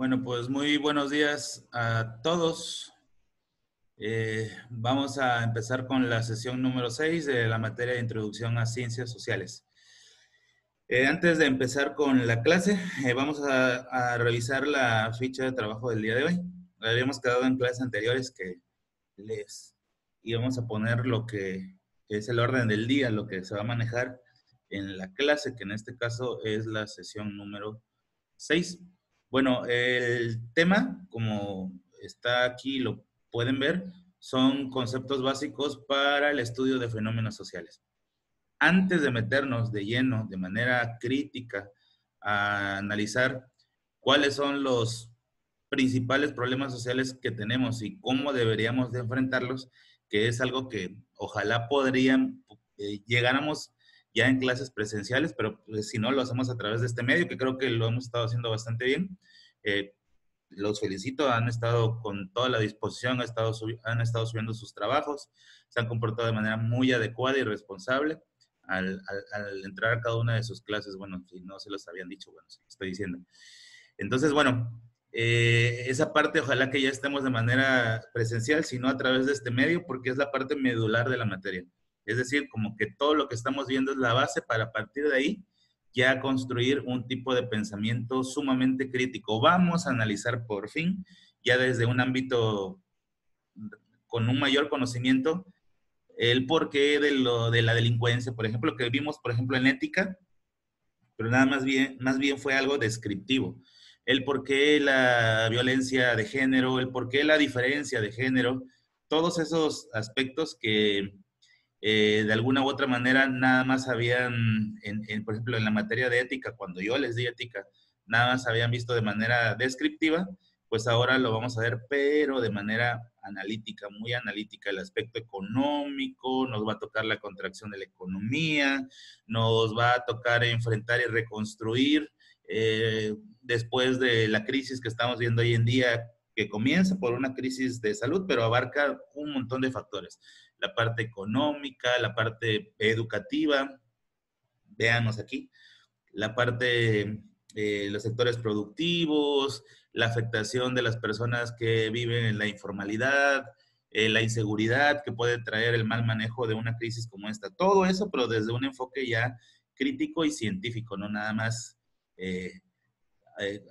Bueno, pues muy buenos días a todos. Vamos a empezar con la sesión número 6 de la materia de Introducción a Ciencias Sociales. Antes de empezar con la clase, vamos a revisar la ficha de trabajo del día de hoy. Habíamos quedado en clases anteriores que les íbamos a poner lo que es el orden del día, lo que se va a manejar en la clase, que en este caso es la sesión número 6. Bueno, el tema, como está aquí, lo pueden ver, son conceptos básicos para el estudio de fenómenos sociales. Antes de meternos de lleno, de manera crítica, a analizar cuáles son los principales problemas sociales que tenemos y cómo deberíamos de enfrentarlos, que es algo que ojalá podrían, llegáramos ya en clases presenciales, pero pues, si no, lo hacemos a través de este medio, que creo que lo hemos estado haciendo bastante bien. Eh, los felicito, han estado con toda la disposición, han estado subiendo sus trabajos, se han comportado de manera muy adecuada y responsable al entrar a cada una de sus clases. Bueno, si no se los habían dicho, bueno, se lo estoy diciendo. Entonces, bueno, esa parte ojalá que ya estemos de manera presencial, sino a través de este medio, porque es la parte medular de la materia. Es decir, como que todo lo que estamos viendo es la base para a partir de ahí ya construir un tipo de pensamiento sumamente crítico. Vamos a analizar por fin, ya desde un ámbito con un mayor conocimiento, el porqué de la delincuencia, por ejemplo, que vimos, por ejemplo, en ética, pero nada más bien fue algo descriptivo. El por qué la violencia de género, el por qué la diferencia de género, todos esos aspectos que de alguna u otra manera nada más habían, por ejemplo, en la materia de ética, cuando yo les di ética, nada más habían visto de manera descriptiva, pues ahora lo vamos a ver, pero de manera analítica, muy analítica, el aspecto económico, nos va a tocar la contracción de la economía, nos va a tocar enfrentar y reconstruir después de la crisis que estamos viendo hoy en día, que comienza por una crisis de salud, pero abarca un montón de factores. La parte económica, la parte educativa, véanos aquí, la parte de los sectores productivos, la afectación de las personas que viven en la informalidad, la inseguridad que puede traer el mal manejo de una crisis como esta. Todo eso, pero desde un enfoque ya crítico y científico, no nada más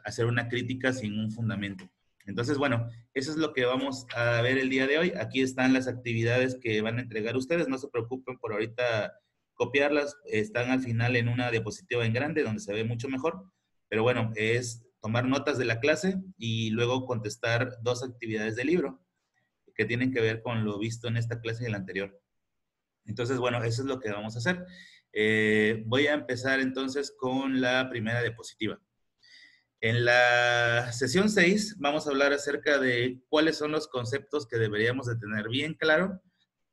hacer una crítica sin un fundamento. Entonces, bueno, eso es lo que vamos a ver el día de hoy. Aquí están las actividades que van a entregar ustedes. No se preocupen por ahorita copiarlas. Están al final en una diapositiva en grande donde se ve mucho mejor. Pero bueno, es tomar notas de la clase y luego contestar dos actividades del libro que tienen que ver con lo visto en esta clase y en la anterior. Entonces, bueno, eso es lo que vamos a hacer. Voy a empezar entonces con la primera diapositiva. En la sesión 6 vamos a hablar acerca de cuáles son los conceptos que deberíamos de tener bien claro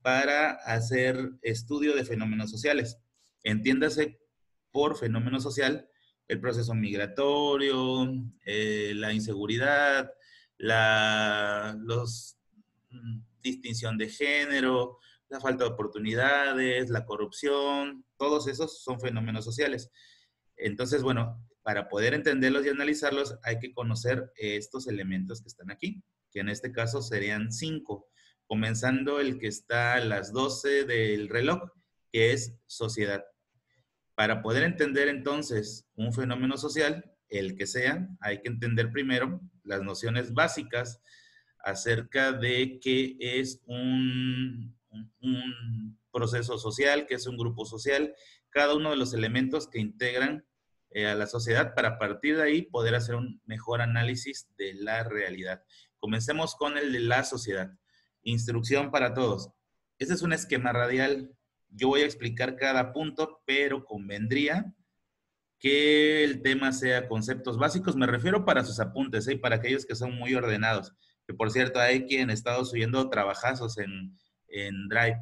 para hacer estudio de fenómenos sociales. Entiéndase por fenómeno social el proceso migratorio, la inseguridad, los distinción de género, la falta de oportunidades, la corrupción, todos esos son fenómenos sociales. Entonces, bueno, para poder entenderlos y analizarlos hay que conocer estos elementos que están aquí, que en este caso serían 5, comenzando el que está a las 12 del reloj, que es sociedad. Para poder entender entonces un fenómeno social, el que sea, hay que entender primero las nociones básicas acerca de qué es un proceso social, qué es un grupo social, cada uno de los elementos que integran a la sociedad para a partir de ahí poder hacer un mejor análisis de la realidad. Comencemos con el de la sociedad. Instrucción para todos. Este es un esquema radial. Yo voy a explicar cada punto, pero convendría que el tema sea conceptos básicos. Me refiero para sus apuntes, ¿eh? Para aquellos que son muy ordenados. Que por cierto, hay quien ha estado subiendo trabajazos en Drive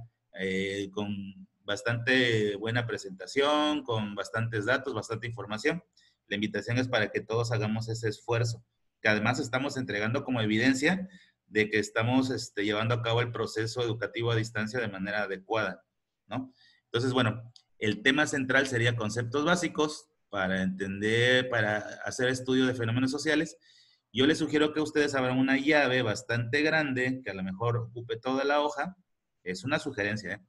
con bastante buena presentación, con bastantes datos, bastante información. La invitación es para que todos hagamos ese esfuerzo, que además estamos entregando como evidencia de que estamos llevando a cabo el proceso educativo a distancia de manera adecuada, ¿no? Entonces, bueno, el tema central sería conceptos básicos para entender, para hacer estudio de fenómenos sociales. Yo les sugiero que ustedes abran una llave bastante grande, que a lo mejor ocupe toda la hoja. Es una sugerencia, ¿eh?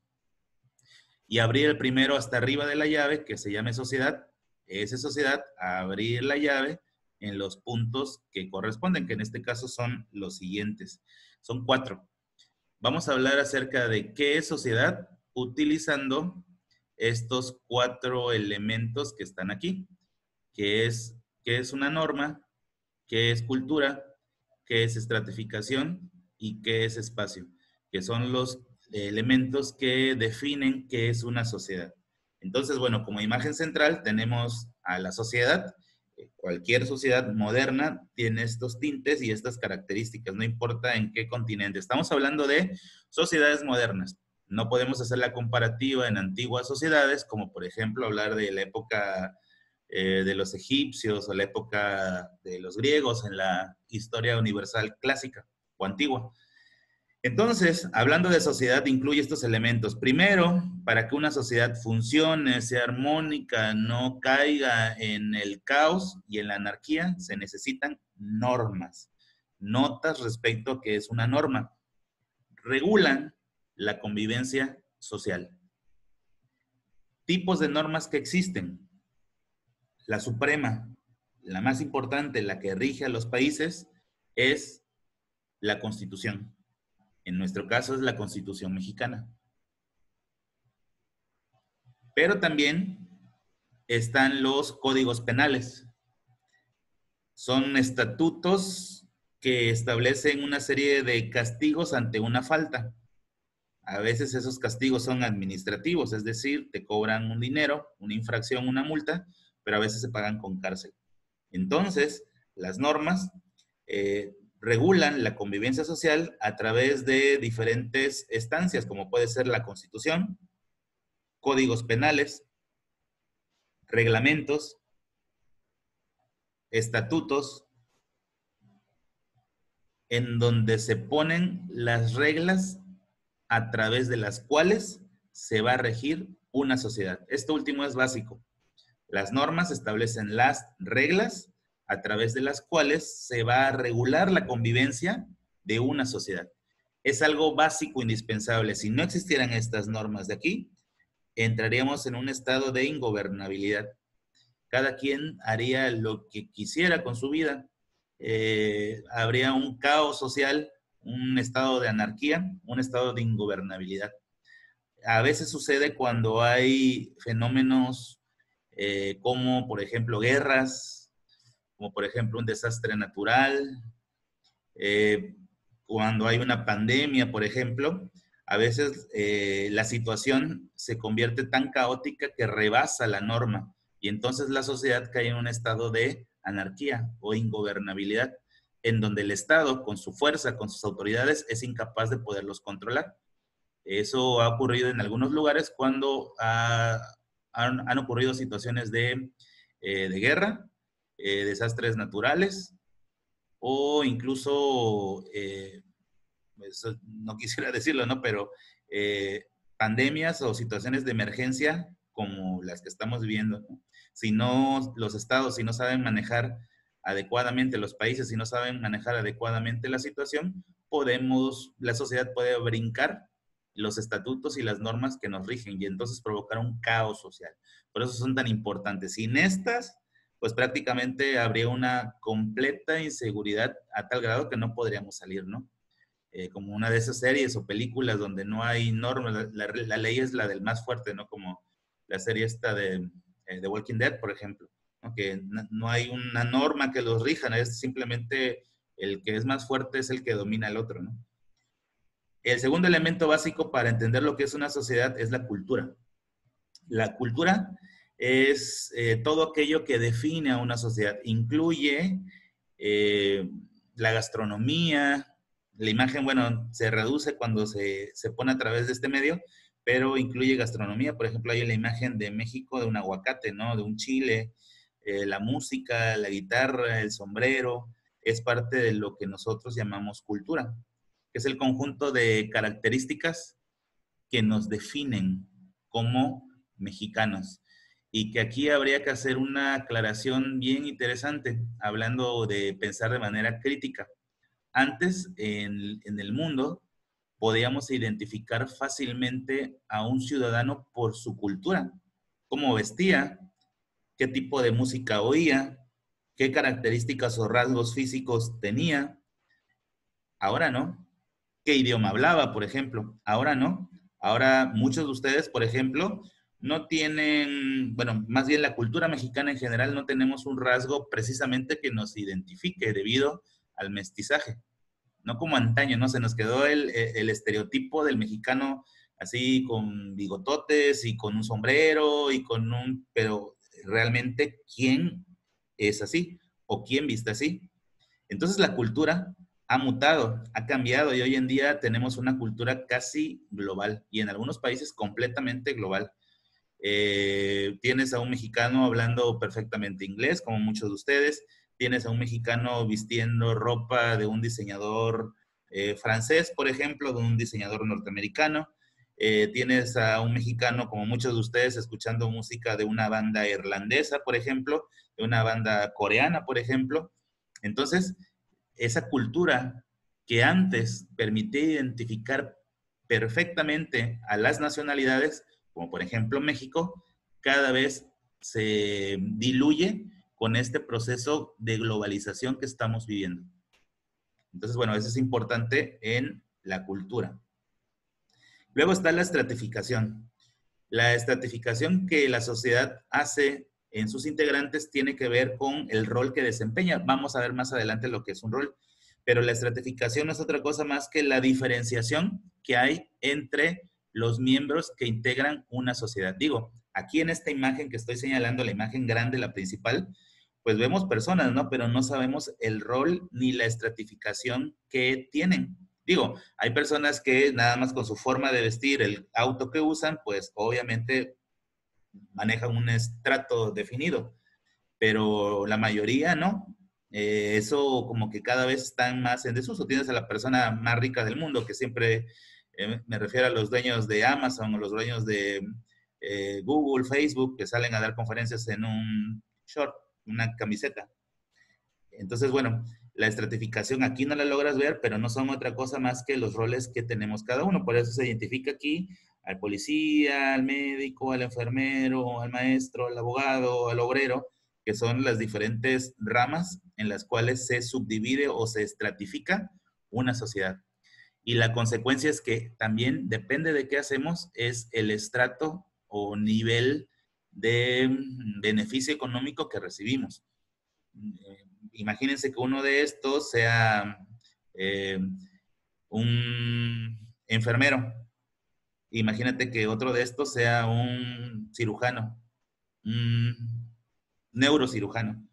Y abrir el primero hasta arriba de la llave, que se llame sociedad. Esa sociedad, abrir la llave en los puntos que corresponden, que en este caso son los siguientes. Son 4. Vamos a hablar acerca de qué es sociedad utilizando estos 4 elementos que están aquí, que es una norma, qué es cultura, qué es estratificación y qué es espacio, que son los elementos que definen qué es una sociedad. Entonces, bueno, como imagen central tenemos a la sociedad. Cualquier sociedad moderna tiene estos tintes y estas características, no importa en qué continente. Estamos hablando de sociedades modernas. No podemos hacer la comparativa en antiguas sociedades, como por ejemplo hablar de la época de los egipcios o la época de los griegos en la historia universal clásica o antigua. Entonces, hablando de sociedad, incluye estos elementos. Primero, para que una sociedad funcione, sea armónica, no caiga en el caos y en la anarquía, se necesitan normas. Notas respecto a qué es una norma. Regulan la convivencia social. Tipos de normas que existen. La suprema, la más importante, la que rige a los países, es la Constitución. En nuestro caso es la Constitución mexicana. Pero también están los códigos penales. Son estatutos que establecen una serie de castigos ante una falta. A veces esos castigos son administrativos, es decir, te cobran un dinero, una infracción, una multa, pero a veces se pagan con cárcel. Entonces, las normas regulan la convivencia social a través de diferentes estancias, como puede ser la Constitución, códigos penales, reglamentos, estatutos, en donde se ponen las reglas a través de las cuales se va a regir una sociedad. Esto último es básico. Las normas establecen las reglas a través de las cuales se va a regular la convivencia de una sociedad. Es algo básico, indispensable. Si no existieran estas normas de aquí, entraríamos en un estado de ingobernabilidad. Cada quien haría lo que quisiera con su vida. Habría un caos social, un estado de anarquía, un estado de ingobernabilidad. A veces sucede cuando hay fenómenos como, por ejemplo, guerras, como por ejemplo un desastre natural, eh, cuando hay una pandemia, por ejemplo, a veces la situación se convierte tan caótica que rebasa la norma y entonces la sociedad cae en un estado de anarquía o ingobernabilidad, en donde el Estado, con su fuerza, con sus autoridades, es incapaz de poderlos controlar. Eso ha ocurrido en algunos lugares cuando han ocurrido situaciones de guerra, desastres naturales o incluso, pues, no quisiera decirlo, ¿no? Pero pandemias o situaciones de emergencia como las que estamos viviendo, ¿no? Si no, los estados, si no saben manejar adecuadamente los países, si no saben manejar adecuadamente la situación, la sociedad puede brincar los estatutos y las normas que nos rigen y entonces provocar un caos social. Por eso son tan importantes. Sin estas, pues prácticamente habría una completa inseguridad a tal grado que no podríamos salir, ¿no? Como una de esas series o películas donde no hay normas, la ley es la del más fuerte, ¿no? Como la serie esta de Walking Dead, por ejemplo, ¿no? Que no hay una norma que los rija, ¿no? Es simplemente el que es más fuerte es el que domina al otro, ¿no? El segundo elemento básico para entender lo que es una sociedad es la cultura. La cultura es todo aquello que define a una sociedad. Incluye eh, la gastronomía, la imagen, bueno, se reduce cuando se pone a través de este medio, pero incluye gastronomía. Por ejemplo, hay la imagen de México de un aguacate, ¿no? De un chile, la música, la guitarra, el sombrero, es parte de lo que nosotros llamamos cultura, que es el conjunto de características que nos definen como mexicanos. y que aquí habría que hacer una aclaración bien interesante, hablando de pensar de manera crítica. Antes, en el mundo, podíamos identificar fácilmente a un ciudadano por su cultura, cómo vestía, qué tipo de música oía, qué características o rasgos físicos tenía. Ahora no. ¿Qué idioma hablaba, por ejemplo? Ahora no. Ahora muchos de ustedes, por ejemplo, no tienen, bueno, más bien la cultura mexicana en general no tenemos un rasgo precisamente que nos identifique debido al mestizaje. No como antaño, ¿no? Se nos quedó el estereotipo del mexicano así con bigototes y con un sombrero y con un, pero realmente, ¿quién es así? ¿O quién viste así? Entonces la cultura ha mutado, ha cambiado y hoy en día tenemos una cultura casi global y en algunos países completamente global. Tienes a un mexicano hablando perfectamente inglés, como muchos de ustedes. Tienes a un mexicano vistiendo ropa de un diseñador francés, por ejemplo, de un diseñador norteamericano. Tienes a un mexicano, como muchos de ustedes, escuchando música de una banda irlandesa, por ejemplo, de una banda coreana, por ejemplo. Entonces, esa cultura que antes permitía identificar perfectamente a las nacionalidades, como por ejemplo México, cada vez se diluye con este proceso de globalización que estamos viviendo. Entonces, bueno, eso es importante en la cultura. Luego está la estratificación. La estratificación que la sociedad hace en sus integrantes tiene que ver con el rol que desempeña. Vamos a ver más adelante lo que es un rol. Pero la estratificación no es otra cosa más que la diferenciación que hay entre los miembros que integran una sociedad. Digo, aquí en esta imagen que estoy señalando, la imagen grande, la principal, pues vemos personas, ¿no? Pero no sabemos el rol ni la estratificación que tienen. Digo, hay personas que nada más con su forma de vestir, el auto que usan, pues obviamente manejan un estrato definido, pero la mayoría no. Eso como que cada vez están más en desuso. Tienes a la persona más rica del mundo, que siempre me refiero a los dueños de Amazon o los dueños de Google, Facebook, que salen a dar conferencias en un short, una camiseta. Entonces, bueno, la estratificación aquí no la logras ver, pero no son otra cosa más que los roles que tenemos cada uno. Por eso se identifica aquí al policía, al médico, al enfermero, al maestro, al abogado, al obrero, que son las diferentes ramas en las cuales se subdivide o se estratifica una sociedad. Y la consecuencia es que también depende de qué hacemos, es el estrato o nivel de beneficio económico que recibimos. Imagínense que uno de estos sea eh, un enfermero. Imagínate que otro de estos sea un cirujano, un neurocirujano.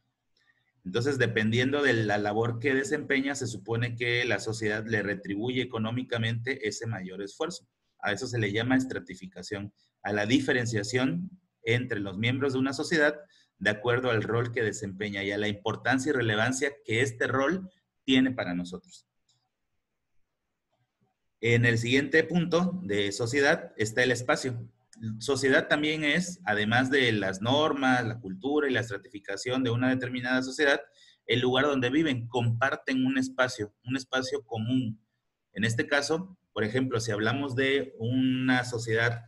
Entonces, dependiendo de la labor que desempeña, se supone que la sociedad le retribuye económicamente ese mayor esfuerzo. A eso se le llama estratificación, a la diferenciación entre los miembros de una sociedad de acuerdo al rol que desempeña y a la importancia y relevancia que este rol tiene para nosotros. En el siguiente punto de sociedad está el espacio. Sociedad también es, además de las normas, la cultura y la estratificación de una determinada sociedad, el lugar donde viven, comparten un espacio común. En este caso, por ejemplo, si hablamos de una sociedad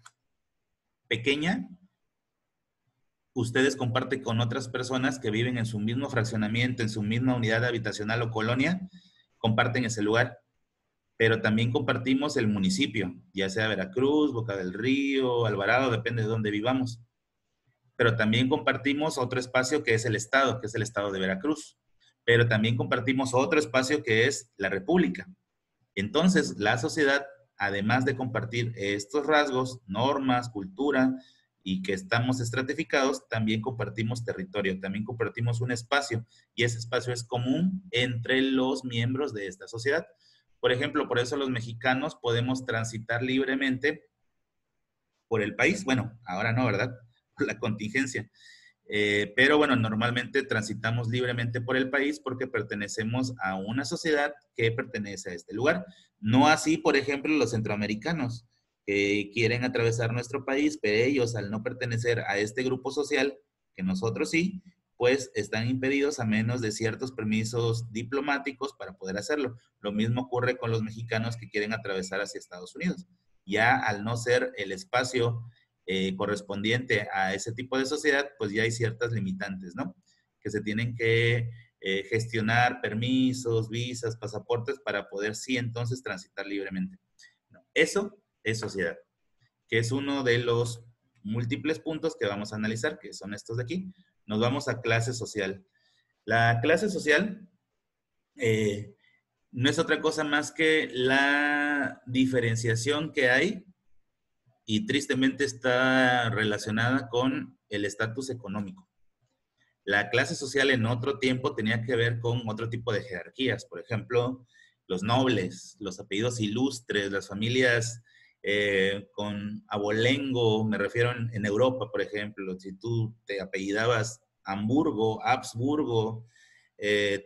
pequeña, ustedes comparten con otras personas que viven en su mismo fraccionamiento, en su misma unidad habitacional o colonia, comparten ese lugar. Pero también compartimos el municipio, ya sea Veracruz, Boca del Río, Alvarado, depende de dónde vivamos. Pero también compartimos otro espacio que es el estado de Veracruz. Pero también compartimos otro espacio que es la República. Entonces, la sociedad, además de compartir estos rasgos, normas, cultura, y que estamos estratificados, también compartimos territorio, también compartimos un espacio, y ese espacio es común entre los miembros de esta sociedad. Por ejemplo, por eso los mexicanos podemos transitar libremente por el país. Bueno, ahora no, ¿verdad? Por la contingencia. Pero bueno, normalmente transitamos libremente por el país porque pertenecemos a una sociedad que pertenece a este lugar. No así, por ejemplo, los centroamericanos. que quieren atravesar nuestro país, pero ellos al no pertenecer a este grupo social, que nosotros sí, pues están impedidos a menos de ciertos permisos diplomáticos para poder hacerlo. Lo mismo ocurre con los mexicanos que quieren atravesar hacia Estados Unidos. Ya al no ser el espacio correspondiente a ese tipo de sociedad, pues ya hay ciertas limitantes, ¿no? Que se tienen que gestionar permisos, visas, pasaportes para poder sí entonces transitar libremente. No, eso es sociedad, que es uno de los múltiples puntos que vamos a analizar, que son estos de aquí. Nos vamos a clase social. La clase social no es otra cosa más que la diferenciación que hay y tristemente está relacionada con el estatus económico. La clase social en otro tiempo tenía que ver con otro tipo de jerarquías, por ejemplo, los nobles, los apellidos ilustres, las familias con abolengo, me refiero en Europa, por ejemplo, si tú te apellidabas Hamburgo, Habsburgo,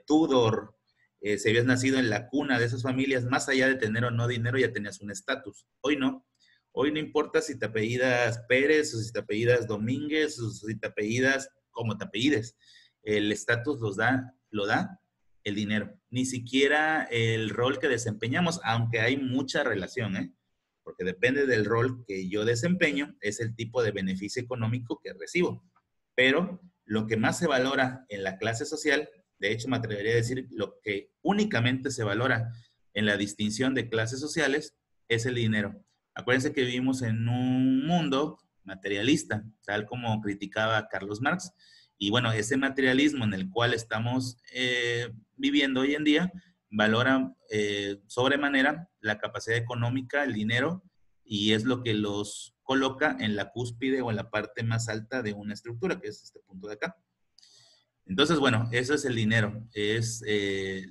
Tudor, si habías nacido en la cuna de esas familias, más allá de tener o no dinero, ya tenías un estatus. Hoy no. Hoy no importa si te apellidas Pérez, o si te apellidas Domínguez, o si te apellidas como te apellides. El estatus lo da el dinero. Ni siquiera el rol que desempeñamos, aunque hay mucha relación, ¿eh? Porque depende del rol que yo desempeño, es el tipo de beneficio económico que recibo. Pero lo que más se valora en la clase social, de hecho me atrevería a decir lo que únicamente se valora en la distinción de clases sociales, es el dinero. Acuérdense que vivimos en un mundo materialista, tal como criticaba Carlos Marx. Y bueno, ese materialismo en el cual estamos viviendo hoy en día valora sobremanera la capacidad económica, el dinero, y es lo que los coloca en la cúspide o en la parte más alta de una estructura, que es este punto de acá. Entonces, bueno, eso es el dinero, es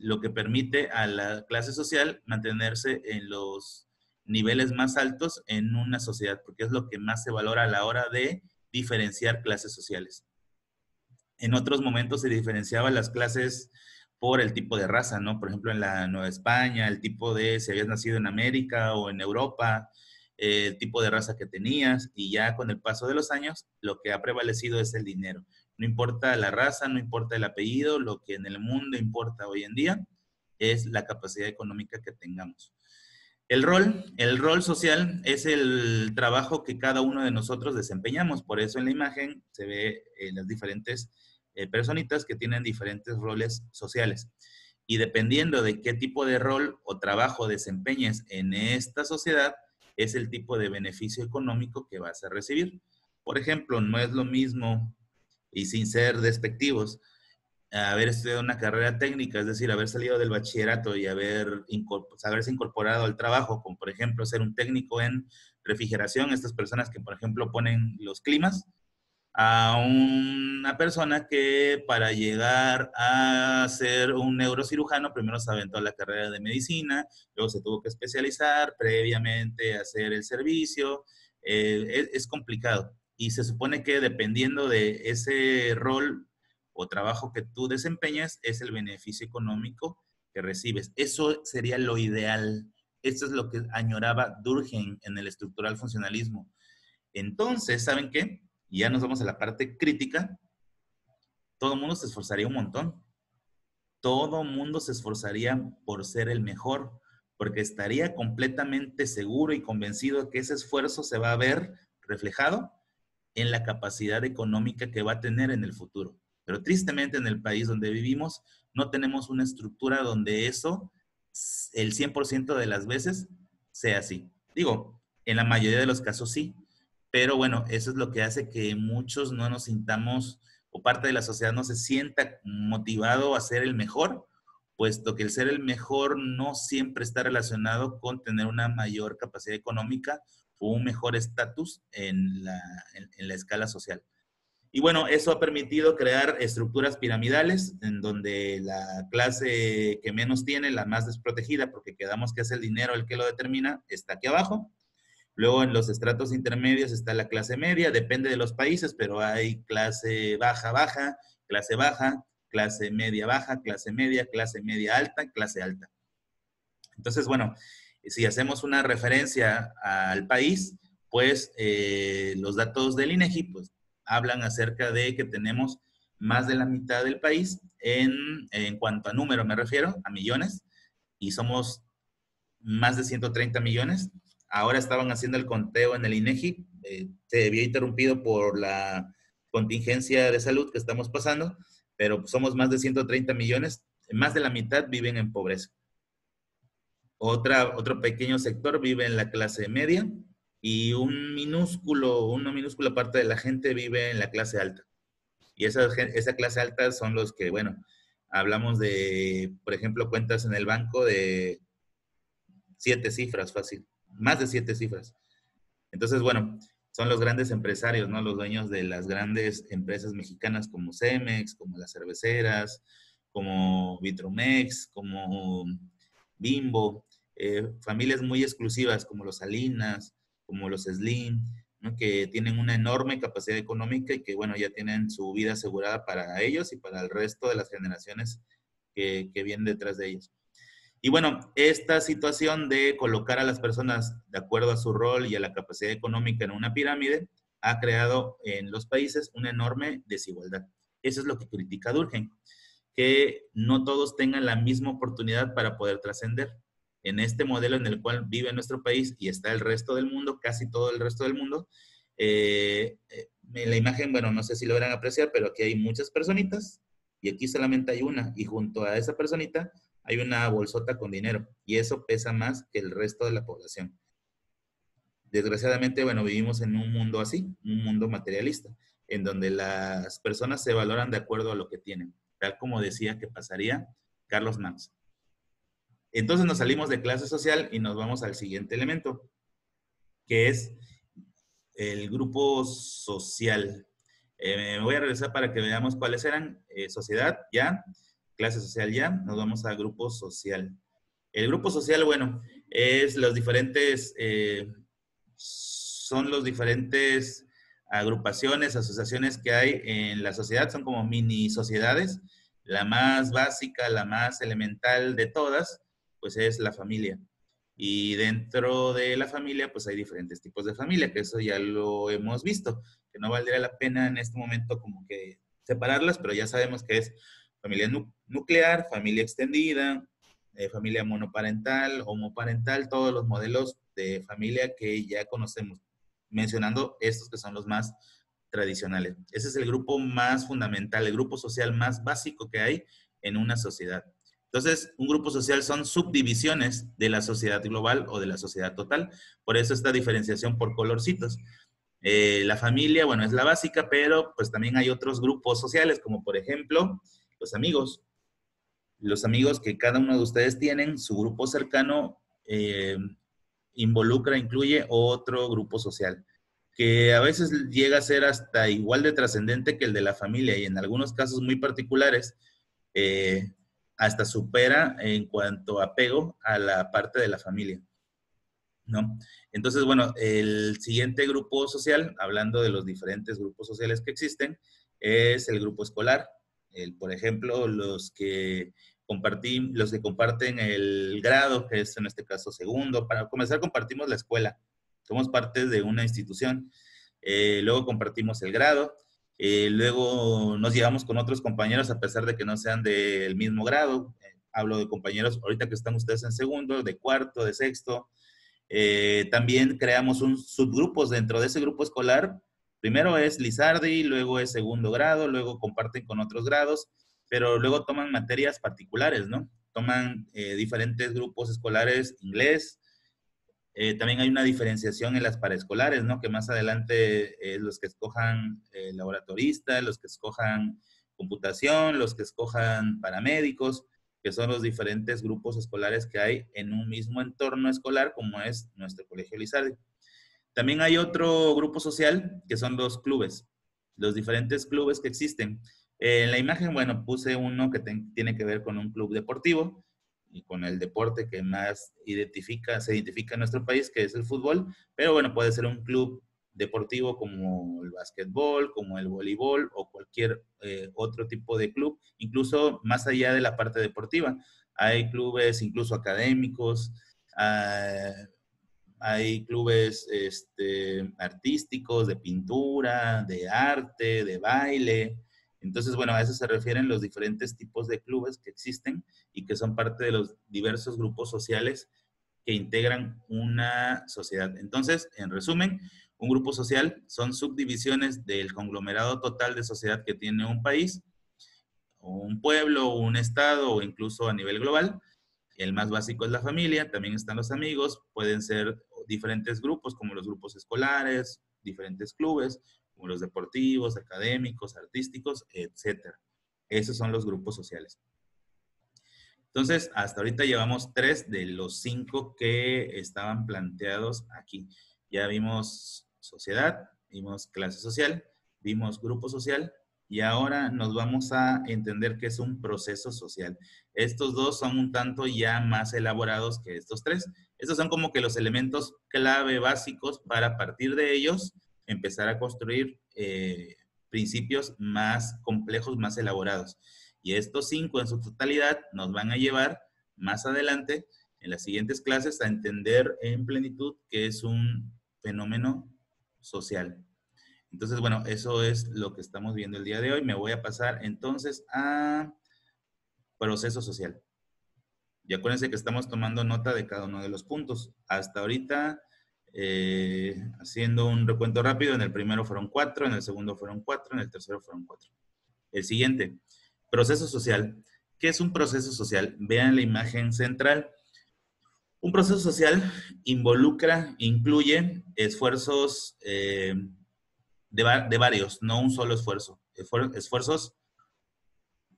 lo que permite a la clase social mantenerse en los niveles más altos en una sociedad, porque es lo que más se valora a la hora de diferenciar clases sociales. En otros momentos se diferenciaban las clases por el tipo de raza, ¿no? Por ejemplo, en la Nueva España, el tipo de si habías nacido en América o en Europa, el tipo de raza que tenías, y ya con el paso de los años, lo que ha prevalecido es el dinero. No importa la raza, no importa el apellido, lo que en el mundo importa hoy en día es la capacidad económica que tengamos. El rol social es el trabajo que cada uno de nosotros desempeñamos. Por eso en la imagen se ve las diferentes personitas que tienen diferentes roles sociales. Y dependiendo de qué tipo de rol o trabajo desempeñes en esta sociedad, es el tipo de beneficio económico que vas a recibir. Por ejemplo, no es lo mismo, y sin ser despectivos, haber estudiado una carrera técnica, es decir, haber salido del bachillerato y haberse incorporado al trabajo, como por ejemplo ser un técnico en refrigeración, estas personas que por ejemplo ponen los climas, a una persona que para llegar a ser un neurocirujano primero se aventó la carrera de medicina, luego se tuvo que especializar, previamente hacer el servicio, es complicado. Y se supone que dependiendo de ese rol o trabajo que tú desempeñas, es el beneficio económico que recibes. Eso sería lo ideal. Esto es lo que añoraba Durkheim en el estructural funcionalismo. Entonces, ¿saben qué? Y ya nos vamos a la parte crítica. Todo el mundo se esforzaría un montón. Todo el mundo se esforzaría por ser el mejor, porque estaría completamente seguro y convencido de que ese esfuerzo se va a ver reflejado en la capacidad económica que va a tener en el futuro. Pero tristemente en el país donde vivimos no tenemos una estructura donde eso, el 100% de las veces, sea así. Digo, en la mayoría de los casos sí, pero bueno, eso es lo que hace que muchos no nos sintamos, o parte de la sociedad no se sienta motivado a ser el mejor, puesto que el ser el mejor no siempre está relacionado con tener una mayor capacidad económica o un mejor estatus en la escala social. Y bueno, eso ha permitido crear estructuras piramidales en donde la clase que menos tiene, la más desprotegida, porque quedamos que es el dinero el que lo determina, está aquí abajo. Luego en los estratos intermedios está la clase media, depende de los países, pero hay clase baja, baja, clase media baja, clase media alta, clase alta. Entonces, bueno, Si hacemos una referencia al país, pues los datos del INEGI pues, hablan acerca de que tenemos más de la mitad del país en cuanto a número me refiero, a millones, y somos más de 130 millones. Ahora estaban haciendo el conteo en el INEGI, se vio interrumpido por la contingencia de salud que estamos pasando, pero somos más de 130 millones, más de la mitad viven en pobreza. Otro pequeño sector vive en la clase media y una minúscula parte de la gente vive en la clase alta. Y esa clase alta son los que, bueno, hablamos de, por ejemplo, cuentas en el banco de 7 cifras fácil, más de 7 cifras. Entonces, bueno, son los grandes empresarios, ¿no? Los dueños de las grandes empresas mexicanas como Cemex, como las cerveceras, como Vitromex, como Bimbo, familias muy exclusivas como los Salinas, como los Slim, ¿no? Que tienen una enorme capacidad económica y que, bueno, ya tienen su vida asegurada para ellos y para el resto de las generaciones que vienen detrás de ellos. Y bueno, esta situación de colocar a las personas de acuerdo a su rol y a la capacidad económica en una pirámide ha creado en los países una enorme desigualdad. Eso es lo que critica Durkheim, que no todos tengan la misma oportunidad para poder trascender. En este modelo en el cual vive nuestro país y está el resto del mundo, casi todo el resto del mundo, en la imagen, bueno, no sé si logran apreciar, pero aquí hay muchas personitas y aquí solamente hay una. Y junto a esa personita hay una bolsota con dinero y eso pesa más que el resto de la población. Desgraciadamente, bueno, vivimos en un mundo así, un mundo materialista, en donde las personas se valoran de acuerdo a lo que tienen, tal como decía que pasaría Carlos Marx. Entonces nos salimos de clase social y nos vamos al siguiente elemento, que es el grupo social. Me voy a regresar para que veamos cuáles eran. Sociedad, ya. Clase social, ya. Nos vamos al grupo social. El grupo social, bueno, es los diferentes, son los diferentes agrupaciones, asociaciones que hay en la sociedad. Son como mini sociedades. La más básica, la más elemental de todas, pues es la familia. Y dentro de la familia, pues hay diferentes tipos de familia, que eso ya lo hemos visto, que no valdría la pena en este momento como que separarlas, pero ya sabemos que es familia nuclear, familia extendida, familia monoparental, homoparental, todos los modelos de familia que ya conocemos, mencionando estos que son los más tradicionales. Ese es el grupo más fundamental, el grupo social más básico que hay en una sociedad. Entonces, un grupo social son subdivisiones de la sociedad global o de la sociedad total. Por eso esta diferenciación por colorcitos. La familia, bueno, es la básica, pero pues también hay otros grupos sociales, como por ejemplo los amigos. Los amigos que cada uno de ustedes tienen, su grupo cercano involucra, incluye otro grupo social, que a veces llega a ser hasta igual de trascendente que el de la familia y en algunos casos muy particulares, eh, hasta supera en cuanto a apego a la parte de la familia, ¿no? Entonces, bueno, el siguiente grupo social, hablando de los diferentes grupos sociales que existen, es el grupo escolar. Por ejemplo, los que comparten el grado, que es en este caso segundo. Para comenzar, compartimos la escuela. Somos parte de una institución. Luego compartimos el grado. Luego nos llevamos con otros compañeros a pesar de que no sean del mismo grado. Hablo de compañeros ahorita que están ustedes en segundo, de cuarto, de sexto. También creamos un subgrupos dentro de ese grupo escolar. Primero es Lizardi, luego es segundo grado, luego comparten con otros grados, pero luego toman materias particulares, ¿no? Toman diferentes grupos escolares, inglés. También hay una diferenciación en las paraescolares, ¿no? Que más adelante los que escojan laboratorista, los que escojan computación, los que escojan paramédicos, que son los diferentes grupos escolares que hay en un mismo entorno escolar como es nuestro Colegio Lizardi. También hay otro grupo social que son los clubes, los diferentes clubes que existen. En la imagen, bueno, puse uno que tiene que ver con un club deportivo y con el deporte que más se identifica en nuestro país, que es el fútbol, pero bueno, puede ser un club deportivo como el básquetbol, como el voleibol o cualquier otro tipo de club, incluso más allá de la parte deportiva. Hay clubes incluso académicos, ah, hay clubes artísticos, de pintura, de arte, de baile. Entonces, bueno, a eso se refieren los diferentes tipos de clubes que existen y que son parte de los diversos grupos sociales que integran una sociedad. Entonces, en resumen, un grupo social son subdivisiones del conglomerado total de sociedad que tiene un país, o un pueblo, o un estado, o incluso a nivel global. El más básico es la familia, también están los amigos, pueden ser diferentes grupos como los grupos escolares, diferentes clubes, como los deportivos, académicos, artísticos, etcétera. Esos son los grupos sociales. Entonces, hasta ahorita llevamos 3 de los 5 que estaban planteados aquí. Ya vimos sociedad, vimos clase social, vimos grupo social y ahora nos vamos a entender qué es un proceso social. Estos dos son un tanto ya más elaborados que estos 3. Estos son como que los elementos clave básicos para, a partir de ellos, empezar a construir principios más complejos, más elaborados. Y estos 5 en su totalidad nos van a llevar más adelante en las siguientes clases a entender en plenitud qué es un fenómeno social. Entonces, bueno, eso es lo que estamos viendo el día de hoy. Me voy a pasar entonces a proceso social. Y acuérdense que estamos tomando nota de cada uno de los puntos. Hasta ahorita, haciendo un recuento rápido, en el primero fueron 4, en el segundo fueron 4, en el tercero fueron 4. El siguiente, proceso social. ¿Qué es un proceso social? Vean la imagen central. Un proceso social involucra, incluye esfuerzos de varios, no un solo esfuerzo, esfuerzos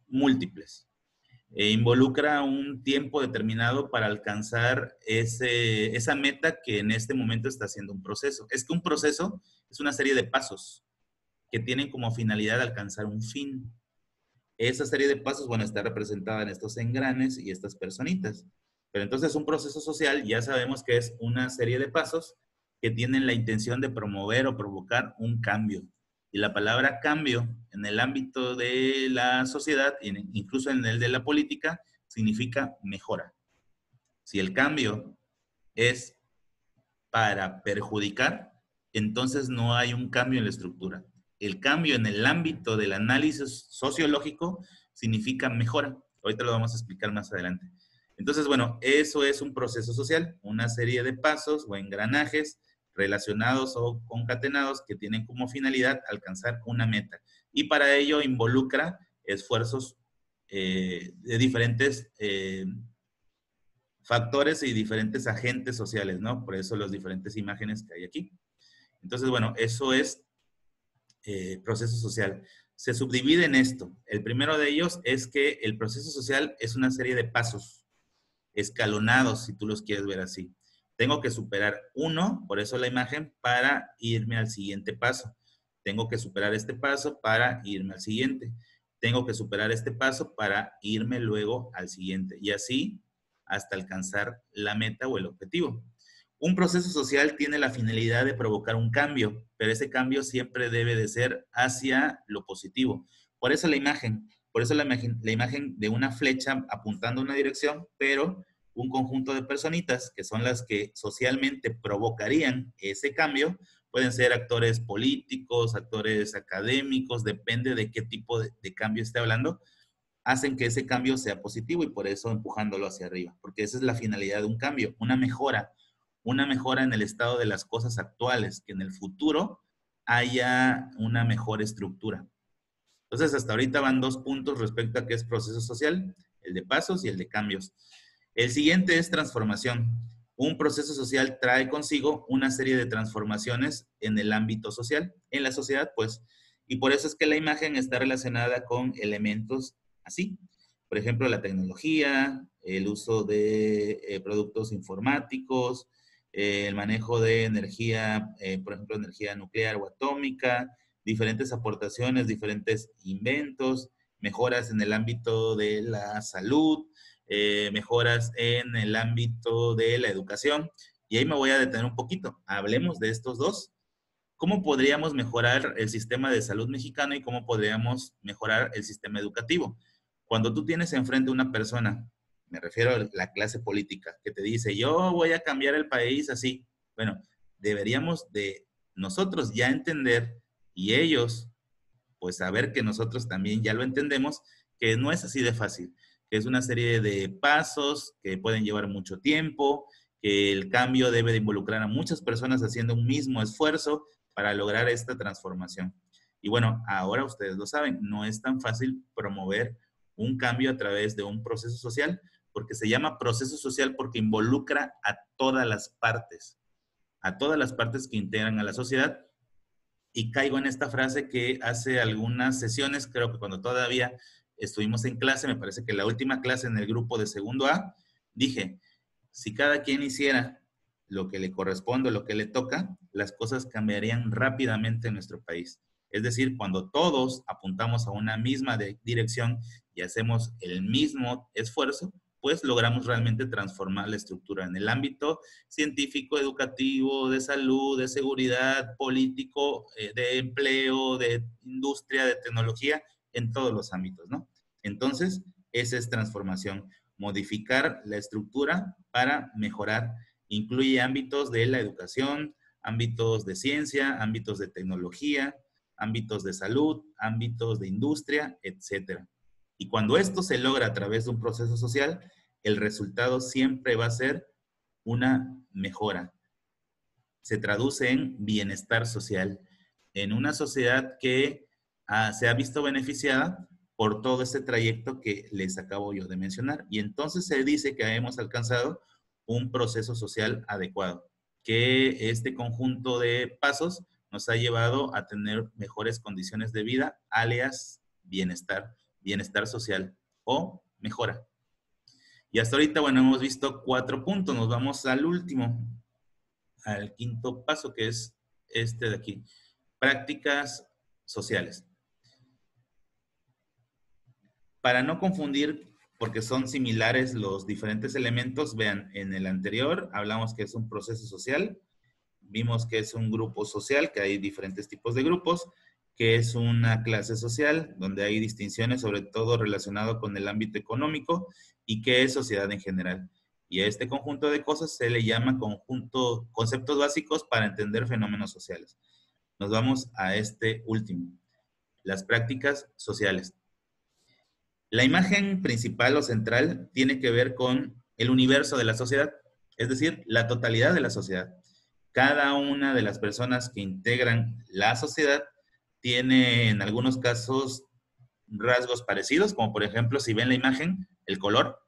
múltiples. Involucra un tiempo determinado para alcanzar esa meta que en este momento está haciendo un proceso. Es que un proceso es una serie de pasos que tienen como finalidad alcanzar un fin. Esa serie de pasos, bueno, está representada en estos engranes y estas personitas. Pero entonces un proceso social ya sabemos que es una serie de pasos que tienen la intención de promover o provocar un cambio. Y la palabra cambio en el ámbito de la sociedad, incluso en el de la política, significa mejora. Si el cambio es para perjudicar, entonces no hay un cambio en la estructura. El cambio en el ámbito del análisis sociológico significa mejora. Ahorita lo vamos a explicar más adelante. Entonces, bueno, eso es un proceso social, una serie de pasos o engranajes relacionados o concatenados que tienen como finalidad alcanzar una meta. Y para ello involucra esfuerzos de diferentes factores y diferentes agentes sociales, ¿no? Por eso las diferentes imágenes que hay aquí. Entonces, bueno, eso es proceso social. Se subdivide en esto. El primero de ellos es que el proceso social es una serie de pasos escalonados, si tú los quieres ver así. Tengo que superar uno, por eso la imagen, para irme al siguiente paso. Tengo que superar este paso para irme al siguiente. Tengo que superar este paso para irme luego al siguiente. Y así hasta alcanzar la meta o el objetivo. Un proceso social tiene la finalidad de provocar un cambio, pero ese cambio siempre debe de ser hacia lo positivo. Por eso la imagen, la imagen de una flecha apuntando a una dirección, pero un conjunto de personitas que son las que socialmente provocarían ese cambio, pueden ser actores políticos, actores académicos, depende de qué tipo de cambio esté hablando, hacen que ese cambio sea positivo y por eso empujándolo hacia arriba, porque esa es la finalidad de un cambio, una mejora en el estado de las cosas actuales, que en el futuro haya una mejor estructura. Entonces, hasta ahorita van 2 puntos respecto a qué es proceso social, el de pasos y el de cambios. El siguiente es transformación. Un proceso social trae consigo una serie de transformaciones en el ámbito social, en la sociedad, pues, y por eso es que la imagen está relacionada con elementos así. Por ejemplo, la tecnología, el uso de productos informáticos, el manejo de energía, por ejemplo, energía nuclear o atómica, diferentes aportaciones, diferentes inventos, mejoras en el ámbito de la salud, mejoras en el ámbito de la educación. Y ahí me voy a detener un poquito. Hablemos de estos dos. ¿Cómo podríamos mejorar el sistema de salud mexicano y cómo podríamos mejorar el sistema educativo? Cuando tú tienes enfrente una persona me refiero a la clase política, que te dice, yo voy a cambiar el país así. Bueno, deberíamos de nosotros ya entender y ellos pues saber que nosotros también ya lo entendemos, que no es así de fácil, que es una serie de pasos que pueden llevar mucho tiempo, que el cambio debe de involucrar a muchas personas haciendo un mismo esfuerzo para lograr esta transformación. Y bueno, ahora ustedes lo saben, no es tan fácil promover un cambio a través de un proceso social, porque se llama proceso social porque involucra a todas las partes que integran a la sociedad. Y caigo en esta frase que hace algunas sesiones, creo que cuando todavía estuvimos en clase, me parece que la última clase en el grupo de segundo A, dije, si cada quien hiciera lo que le corresponde, lo que le toca, las cosas cambiarían rápidamente en nuestro país. Es decir, cuando todos apuntamos a una misma dirección y hacemos el mismo esfuerzo, pues logramos realmente transformar la estructura en el ámbito científico, educativo, de salud, de seguridad, político, de empleo, de industria, de tecnología, en todos los ámbitos, ¿no? Entonces, esa es transformación, modificar la estructura para mejorar. Incluye ámbitos de la educación, ámbitos de ciencia, ámbitos de tecnología, ámbitos de salud, ámbitos de industria, etcétera. Y cuando esto se logra a través de un proceso social, el resultado siempre va a ser una mejora. Se traduce en bienestar social, en una sociedad que se ha visto beneficiada por todo este trayecto que les acabo yo de mencionar. Y entonces se dice que hemos alcanzado un proceso social adecuado, que este conjunto de pasos nos ha llevado a tener mejores condiciones de vida, alias bienestar, bienestar social o mejora. Y hasta ahorita, bueno, hemos visto 4 puntos. Nos vamos al último, al quinto paso, que es este de aquí. Prácticas sociales. Para no confundir, porque son similares los diferentes elementos, vean, en el anterior hablamos que es un proceso social, vimos que es un grupo social, que hay diferentes tipos de grupos, que es una clase social, donde hay distinciones sobre todo relacionado con el ámbito económico, y que es sociedad en general. Y a este conjunto de cosas se le llama conceptos básicos para entender fenómenos sociales. Nos vamos a este último, las prácticas sociales. La imagen principal o central tiene que ver con el universo de la sociedad, es decir, la totalidad de la sociedad. Cada una de las personas que integran la sociedad tiene en algunos casos rasgos parecidos, como por ejemplo, si ven la imagen, el color,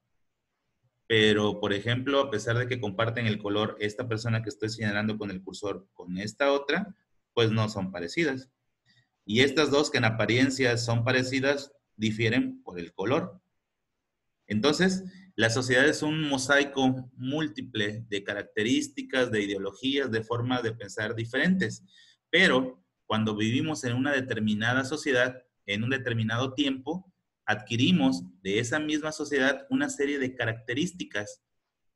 pero por ejemplo, a pesar de que comparten el color, esta persona que estoy señalando con el cursor con esta otra, pues no son parecidas. Y estas dos que en apariencia son parecidas, difieren por el color. Entonces, la sociedad es un mosaico múltiple de características, de ideologías, de formas de pensar diferentes. Pero cuando vivimos en una determinada sociedad, en un determinado tiempo, adquirimos de esa misma sociedad una serie de características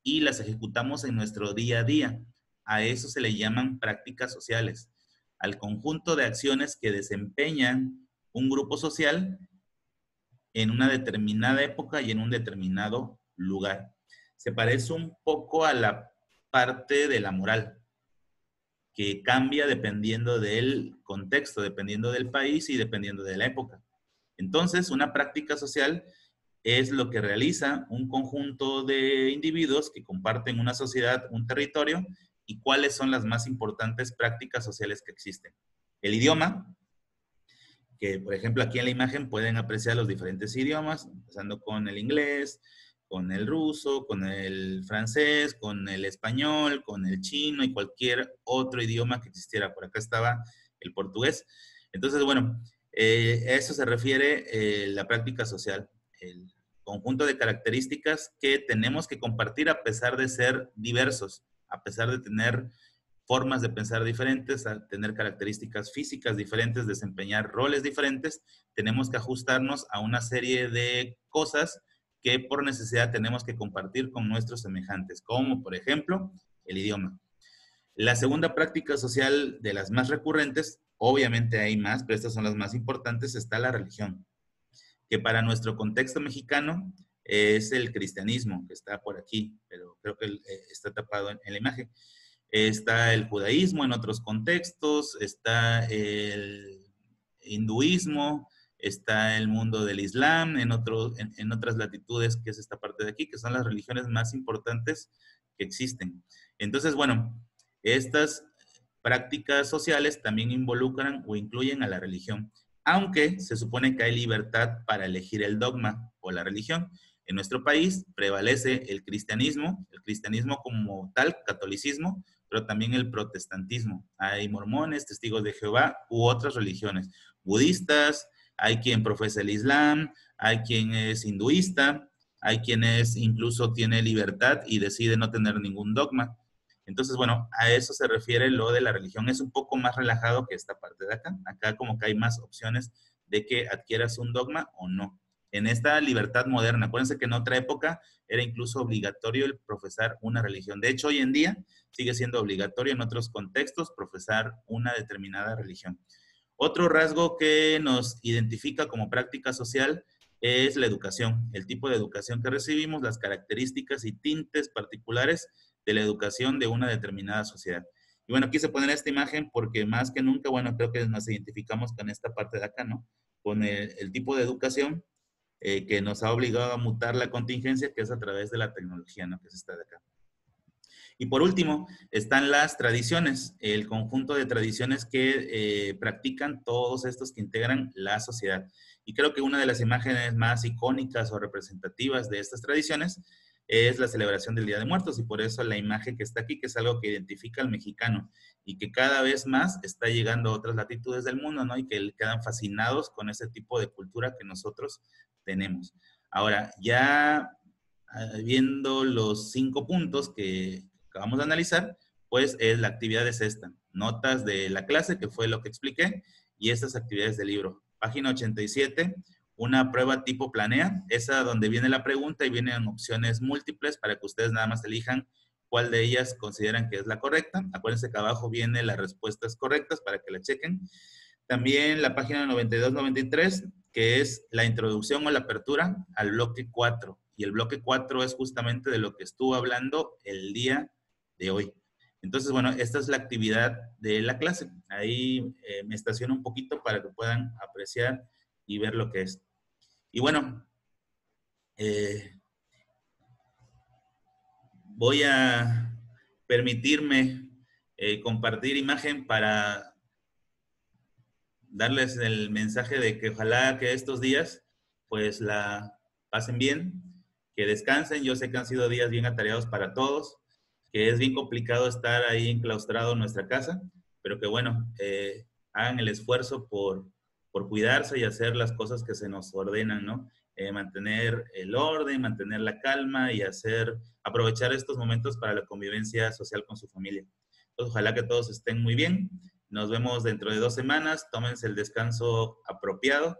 y las ejecutamos en nuestro día a día. A eso se le llaman prácticas sociales, al conjunto de acciones que desempeñan un grupo social en una determinada época y en un determinado lugar. Se parece un poco a la parte de la moral, que cambia dependiendo del contexto, dependiendo del país y dependiendo de la época. Entonces, una práctica social es lo que realiza un conjunto de individuos que comparten una sociedad, un territorio, y cuáles son las más importantes prácticas sociales que existen. El idioma, que por ejemplo aquí en la imagen pueden apreciar los diferentes idiomas, empezando con el inglés, con el ruso, con el francés, con el español, con el chino y cualquier otro idioma que existiera. Por acá estaba el portugués. Entonces, bueno, a eso se refiere la práctica social, el conjunto de características que tenemos que compartir a pesar de ser diversos, a pesar de tener formas de pensar diferentes, a tener características físicas diferentes, desempeñar roles diferentes, tenemos que ajustarnos a una serie de cosas que por necesidad tenemos que compartir con nuestros semejantes, como por ejemplo el idioma. La segunda práctica social de las más recurrentes, obviamente hay más, pero estas son las más importantes, está la religión, que para nuestro contexto mexicano es el cristianismo, que está por aquí, pero creo que está tapado en la imagen. Está el judaísmo en otros contextos, está el hinduismo, está el mundo del islam en otras latitudes, que es esta parte de aquí, que son las religiones más importantes que existen. Entonces, bueno, estas prácticas sociales también involucran o incluyen a la religión, aunque se supone que hay libertad para elegir el dogma o la religión. En nuestro país prevalece el cristianismo como tal, catolicismo, pero también el protestantismo. Hay mormones, testigos de Jehová u otras religiones. Budistas, hay quien profesa el Islam, hay quien es hinduista, hay quienes incluso tiene libertad y decide no tener ningún dogma. Entonces, bueno, a eso se refiere lo de la religión. Es un poco más relajado que esta parte de acá. Acá como que hay más opciones de que adquieras un dogma o no. En esta libertad moderna, acuérdense que en otra época era incluso obligatorio el profesar una religión. De hecho, hoy en día sigue siendo obligatorio en otros contextos profesar una determinada religión. Otro rasgo que nos identifica como práctica social es la educación, el tipo de educación que recibimos, las características y tintes particulares de la educación de una determinada sociedad. Y bueno, quise poner esta imagen porque más que nunca, bueno, creo que nos identificamos con esta parte de acá, ¿no? Con el tipo de educación que nos ha obligado a mutar la contingencia, que es a través de la tecnología, ¿no? Que es esta de acá. Y por último, están las tradiciones, el conjunto de tradiciones que practican todos estos que integran la sociedad. Y creo que una de las imágenes más icónicas o representativas de estas tradiciones es la celebración del Día de Muertos, y por eso la imagen que está aquí, que es algo que identifica al mexicano y que cada vez más está llegando a otras latitudes del mundo, ¿no? Y que quedan fascinados con ese tipo de cultura que nosotros tenemos. Ahora, ya viendo los 5 puntos que acabamos de analizar, pues la actividad es esta. Notas de la clase, que fue lo que expliqué, y estas actividades del libro. Página 87, una prueba tipo planea, esa donde viene la pregunta y vienen opciones múltiples para que ustedes nada más elijan cuál de ellas consideran que es la correcta. Acuérdense que abajo vienen las respuestas correctas para que la chequen. También la página 92-93, que es la introducción o la apertura al bloque 4. Y el bloque 4 es justamente de lo que estuvo hablando el día de hoy. Entonces, bueno, esta es la actividad de la clase. Ahí me estaciono un poquito para que puedan apreciar y ver lo que es. Y bueno, voy a permitirme compartir imagen para darles el mensaje de que ojalá que estos días pues la pasen bien, que descansen. Yo sé que han sido días bien atareados para todos, que es bien complicado estar ahí enclaustrado en nuestra casa, pero que bueno, hagan el esfuerzo por cuidarse y hacer las cosas que se nos ordenan, ¿no? Mantener el orden, mantener la calma y aprovechar estos momentos para la convivencia social con su familia. Entonces, ojalá que todos estén muy bien. Nos vemos dentro de 2 semanas. Tómense el descanso apropiado